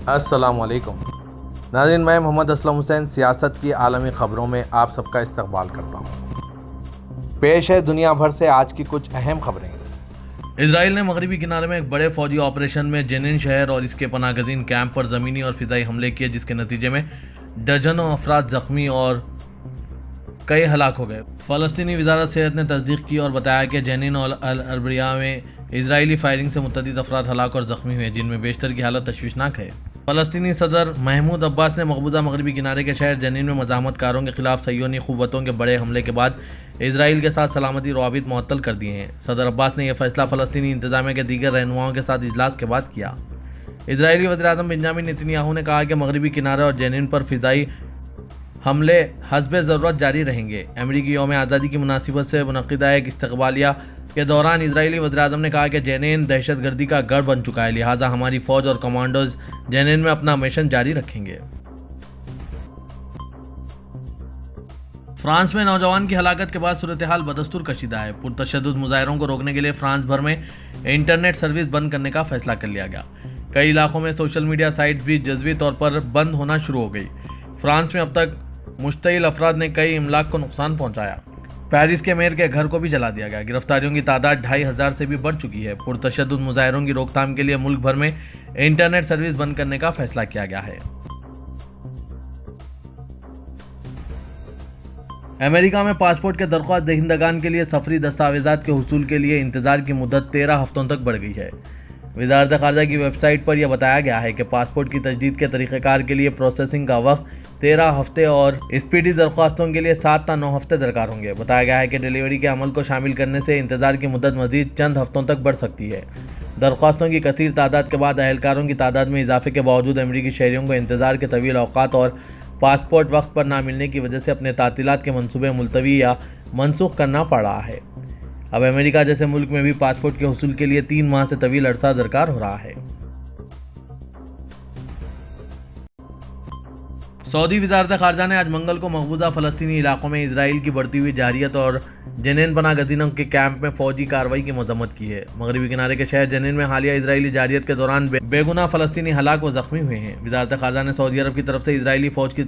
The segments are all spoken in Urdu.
السلام علیکم ناظرین، میں محمد اسلم حسین سیاست کی عالمی خبروں میں آپ سب کا استقبال کرتا ہوں۔ پیش ہے دنیا بھر سے آج کی کچھ اہم خبریں۔ اسرائیل نے مغربی کنارے میں ایک بڑے فوجی آپریشن میں جنین شہر اور اس کے پناہ گزین کیمپ پر زمینی اور فضائی حملے کیے، جس کے نتیجے میں درجنوں افراد زخمی اور کئی ہلاک ہو گئے۔ فلسطینی وزارت صحت نے تصدیق کی اور بتایا کہ جنین اور العبریہ میں اسرائیلی فائرنگ سے متعدد افراد ہلاک اور زخمی ہوئے، جن میں بیشتر کی حالت تشویشناک ہے۔ فلسطینی صدر محمود عباس نے مقبوضہ مغربی کنارے کے شہر جنین میں مزاحمت کاروں کے خلاف صہیونی قوتوں کے بڑے حملے کے بعد اسرائیل کے ساتھ سلامتی روابط معطل کر دیے ہیں۔ صدر عباس نے یہ فیصلہ فلسطینی انتظامیہ کے دیگر رہنماؤں کے ساتھ اجلاس کے بعد کیا۔ اسرائیلی وزیراعظم بنیامین نتنیاہو نے کہا کہ مغربی کنارے اور جنین پر فضائی حملے حسب ضرورت جاری رہیں گے۔ امریکی یوم آزادی کی مناسبت سے منعقدہ ایک استقبالیہ کے دوران اسرائیلی وزیراعظم نے کہا کہ جنین دہشت گردی کا گڑھ بن چکا ہے، لہٰذا ہماری فوج اور کمانڈوز جنین میں اپنا مشن جاری رکھیں گے۔ فرانس میں نوجوان کی ہلاکت کے بعد صورتحال بدستور کشیدہ ہے۔ پرتشدد مظاہروں کو روکنے کے لیے فرانس بھر میں انٹرنیٹ سروس بند کرنے کا فیصلہ کر لیا گیا۔ کئی علاقوں میں سوشل میڈیا سائٹس بھی جزوی طور پر بند ہونا شروع ہو گئی۔ فرانس میں اب تک مشتعل افراد نے کئی املاک کو نقصان پہنچایا۔ پیرس کے میئر کے گھر کو بھی جلا دیا گیا۔ گرفتاریوں کی تعداد 2500 سے بھی بڑھ چکی ہے۔ پرتشدد مظاہروں کی روک تھام کے لیے ملک بھر میں انٹرنیٹ سروس بند کرنے کا فیصلہ کیا گیا ہے۔ امریکہ میں پاسپورٹ کے درخواست دہندگان کے لیے سفری دستاویزات کے حصول کے لیے انتظار کی مدت 13 ہفتوں تک بڑھ گئی ہے۔ وزارت خارجہ کی ویب سائٹ پر یہ بتایا گیا ہے کہ پاسپورٹ کی تجدید کے طریقہ کار کے لیے پروسیسنگ کا وقت 13 ہفتے اور اسپیڈی درخواستوں کے لیے 7 تا 9 ہفتے درکار ہوں گے۔ بتایا گیا ہے کہ ڈیلیوری کے عمل کو شامل کرنے سے انتظار کی مدت مزید چند ہفتوں تک بڑھ سکتی ہے۔ درخواستوں کی کثیر تعداد کے بعد اہلکاروں کی تعداد میں اضافے کے باوجود امریکی شہریوں کو انتظار کے طویل اوقات اور پاسپورٹ وقت پر نہ ملنے کی وجہ سے اپنے تعطیلات کے منصوبے ملتوی یا منسوخ کرنا پڑ رہا ہے۔ اب امریکہ جیسے ملک میں بھی پاسپورٹ کے حصول کے لیے 3 ماہ سے طویل عرصہ درکار ہو رہا ہے۔ سعودی وزارت خارجہ نے آج منگل کو مقبوضہ فلسطینی علاقوں میں اسرائیل کی بڑھتی ہوئی جارحیت اور جنین پناہ گزینوں کے کیمپ میں فوجی کارروائی کی مذمت کی ہے۔ مغربی کنارے کے شہر جنین میں حالیہ اسرائیلی جارحیت کے دوران بے گناہ فلسطینی ہلاک و زخمی ہوئے ہیں۔ وزارت خارجہ نے سعودی عرب کی طرف سے اسرائیلی فوج کی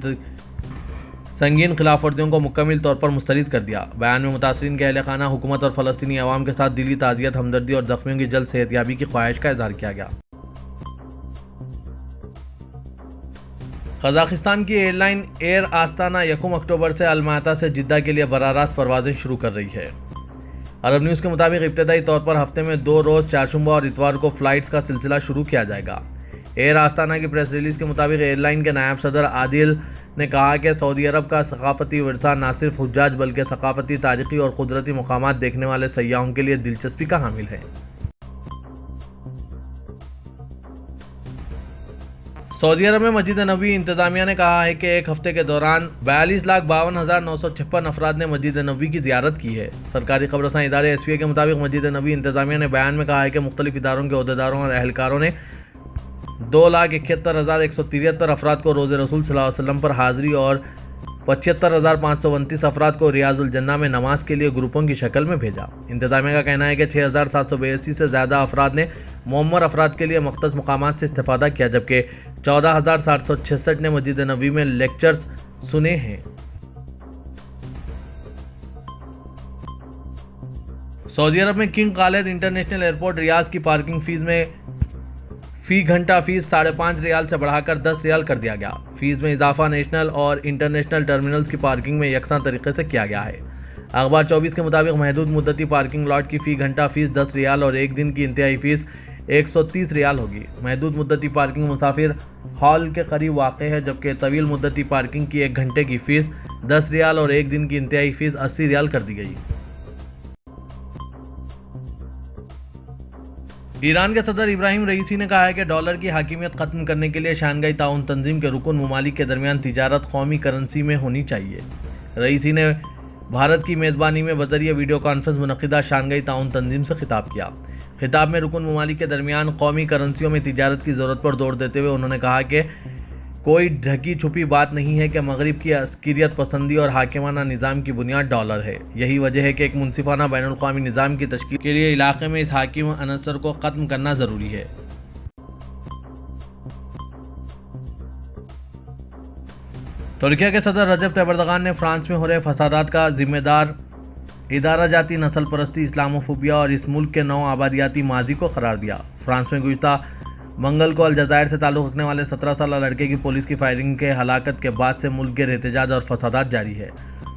سنگین خلاف ورزیوں کو مکمل طور پر مسترد کر دیا۔ بیان میں متاثرین کے اہل خانہ، حکومت اور فلسطینی عوام کے ساتھ دلی تعزیت، ہمدردی اور زخمیوں کی جلد صحت یابی کی خواہش کا اظہار کیا گیا۔ قزاقستان کی ایئر لائن ایئر آستانہ 1 اکتوبر سے الماتا سے جدہ کے لیے براہ راست پروازیں شروع کر رہی ہے۔ عرب نیوز کے مطابق ابتدائی طور پر ہفتے میں 2 روز چہارشنبہ اور اتوار کو فلائٹس کا سلسلہ شروع کیا جائے گا۔ ایئر آستانہ کی پریس ریلیز کے مطابق ایئر لائن کے نائب صدر عادل نے کہا کہ سعودی عرب کا ثقافتی ورثہ نہ صرف حجاج بلکہ ثقافتی، تاریخی اور قدرتی مقامات دیکھنے والے سیاحوں کے لیے دلچسپی کا حامل ہے۔ سعودی عرب میں مسجد نبوی انتظامیہ نے کہا ہے کہ ایک ہفتے کے دوران 42,52,956 افراد نے مسجد نبوی کی زیارت کی ہے۔ سرکاری خبر رساں ادارے SPA کے مطابق مسجد نبوی انتظامیہ نے بیان میں کہا ہے کہ مختلف اداروں کے عہدیداروں اور اہلکاروں نے 2,71,173 افراد کو روضہ رسول صلی اللہ علیہ وسلم پر حاضری اور 75,529 افراد کو ریاض الجنہ میں نماز کے لیے گروپوں کی شکل میں بھیجا۔ انتظامیہ کا کہنا ہے کہ 6,782 سے زیادہ افراد نے معمر افراد کے لیے مختص مقامات سے استفادہ کیا، جبکہ 14,766 نے مسجد نبوی میں لیکچرز سنے ہیں۔ سعودی عرب میں کنگ خالد انٹرنیشنل ایئرپورٹ ریاض کی پارکنگ فیس میں فی گھنٹہ فیس 5.5 ریال سے بڑھا کر 10 ریال کر دیا گیا۔ فیس میں اضافہ نیشنل اور انٹرنیشنل ٹرمینلز کی پارکنگ میں یکساں طریقے سے کیا گیا ہے۔ اخبار 24 کے مطابق محدود مدتی پارکنگ لاٹ کی فی گھنٹہ فیس 10 ریال اور ایک دن کی انتہائی فیس 130 ریال ہوگی۔ محدود مدتی پارکنگ مسافر ہال کے قریب واقع ہے، جبکہ طویل مدتی پارکنگ کی 1 گھنٹے کی فیس 10 ریال اور ایک دن کی انتہائی فیس 80 ریال کر دی گئی۔ ایران کے صدر ابراہیم رئیسی نے کہا ہے کہ ڈالر کی حاکمیت ختم کرنے کے لیے شانگھائی تعاون تنظیم کے رکن ممالک کے درمیان تجارت قومی کرنسی میں ہونی چاہیے۔ رئیسی نے بھارت کی میزبانی میں بذریعہ ویڈیو کانفرنس منعقدہ شانگھائی تعاون تنظیم سے خطاب کیا۔ خطاب میں رکن ممالک کے درمیان قومی کرنسیوں میں تجارت کی ضرورت پر زور دیتے ہوئے انہوں نے کہا کہ کوئی ڈھکی چھپی بات نہیں ہے کہ مغرب کی عسکریت پسندی اور حاکمانہ نظام کی بنیاد ڈالر ہے۔ یہی وجہ ہے کہ ایک منصفانہ بین الاقوامی نظام کی تشکیل کے لیے علاقے میں اس حاکم عنصر کو ختم کرنا ضروری ہے۔ ترکیہ کے صدر رجب طیب اردوغان نے فرانس میں ہو رہے فسادات کا ذمہ دار ادارہ جاتی نسل پرستی، اسلاموفوبیا اور اس ملک کے نو آبادیاتی ماضی کو قرار دیا۔ فرانس میں گزشتہ منگل کو الجزائر سے تعلق رکھنے والے 17 سالہ لڑکے کی پولیس کی فائرنگ کے ہلاکت کے بعد سے ملک کے احتجاج اور فسادات جاری ہے۔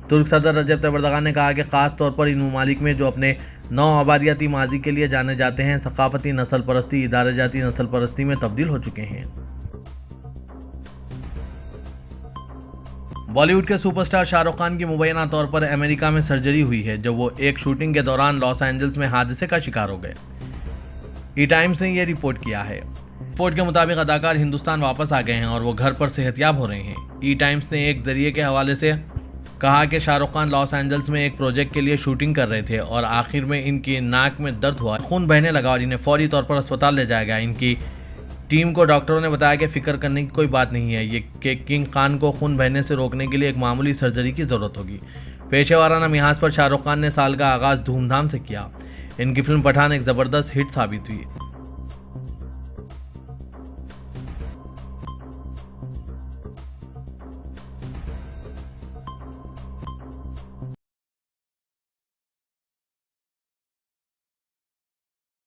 ترک صدر رجب طیب اردوغان نے کہا کہ خاص طور پر ان ممالک میں جو اپنے نو آبادیاتی ماضی کے لیے جانے جاتے ہیں، ثقافتی نسل پرستی ادارہ جاتی نسل پرستی میں تبدیل ہو چکے ہیں۔ بالی ووڈ کے سپر سٹار شاہ رخ خان کی مبینہ طور پر امریکہ میں سرجری ہوئی ہے جب وہ ایک شوٹنگ کے دوران لاس اینجلس میں حادثے کا شکار ہو گئے۔ ای ٹائمز نے یہ رپورٹ کیا ہے۔ رپورٹ کے مطابق اداکار ہندوستان واپس آ گئے ہیں اور وہ گھر پر صحت یاب ہو رہے ہیں۔ ای ٹائمز نے ایک ذریعے کے حوالے سے کہا کہ شاہ رخ خان لاس اینجلس میں ایک پروجیکٹ کے لیے شوٹنگ کر رہے تھے اور آخر میں ان کی ناک میں درد ہوا، خون بہنے لگا اور انہیں فوری طور پر اسپتال لے جایا گیا۔ ان کی ٹیم کو ڈاکٹروں نے بتایا کہ فکر کرنے کی کوئی بات نہیں ہے، یہ کہ کنگ خان کو خون بہنے سے روکنے کے لیے ایک معمولی سرجری کی ضرورت ہوگی۔ پیشہ ورانہ محاذ پر شاہ رخ خان نے سال کا آغاز دھوم دھام سے کیا۔ ان کی فلم پٹھان ایک زبردست ہٹ ثابت ہوئی۔